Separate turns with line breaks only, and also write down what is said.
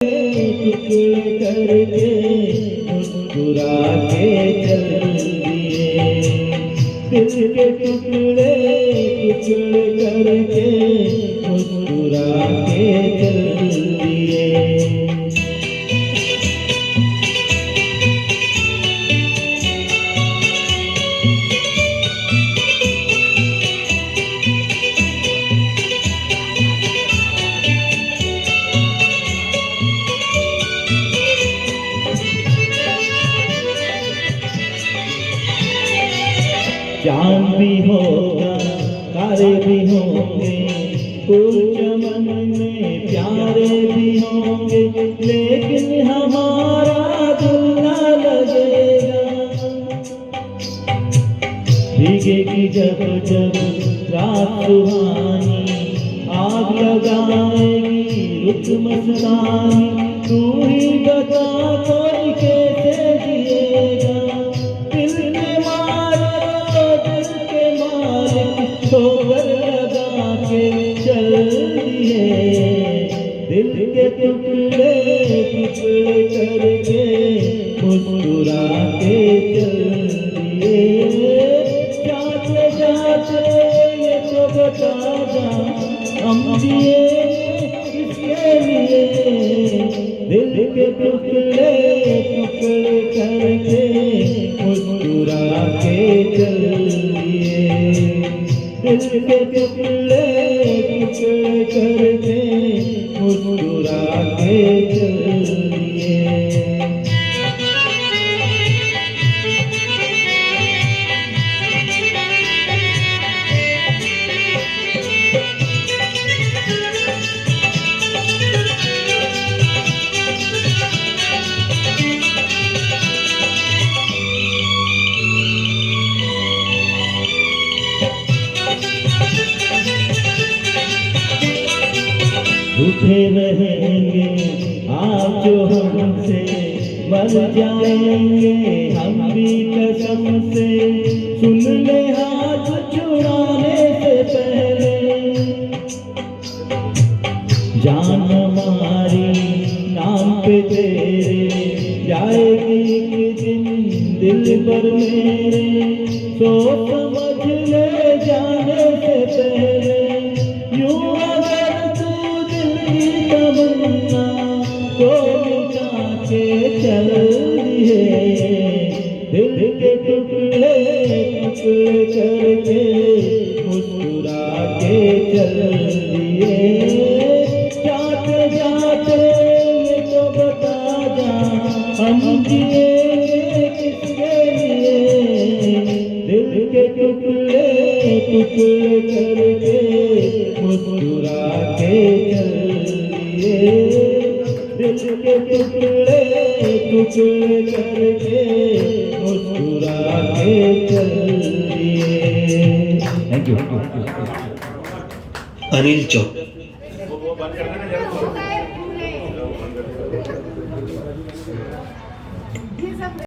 टुकड़े करके मुस्कुरा के चल दिए। दिल के टुकड़े टुकड़े करके मुस्कुरा के चल दिए। चांद भी होगा, तारे भी होंगे, फूल चमन में प्यारे भी होंगे, लेकिन हमारा दिल ना लगेगा। भीगेगी जब जब रात सुहानी, आग लगाएगी रुत मस्तानी, तू ही बता कोई कैसे जिएगा। दिल ने मारा दिल के मालिक ठोकर लगा के चल दिए। दिल के टुकड़े टुकड़े करके मुस्कुरा के चल दिए। जाते जाते ये तो बता जा, हम जिए किसके लिए। दिल के टुकड़े टुकड़े करके मुस्कुरा के चल दिए। दिल के टुकड़े टुकड़े करके मुस्कुरा के चल दिए। रूठे रहेंगे आप जो हमसे, मर जाएंगे हम भी कसम से। सुन ले हाथ छुड़ाने से पहले, जान हमारी नाम पे तेरे जाएगी एक दिन दिल पर मेरे। सोच समझ ले जाने से पहले, यूं अगर तू दिल की तमन्ना को मिटा के चल दिए। दिल के टुकड़े टुकड़े करके मुस्कुरा के चल दिए। जाते जाते ये तो बता जा, हम जिएंगे किसके लिए। दिल के टुकड़े टुकड़े करके मुस्कुरा के चल दिए। दिल के टुकड़े टुकड़े करके मुस्कुरा के चल दिए। Thank you.
अनिल चौक।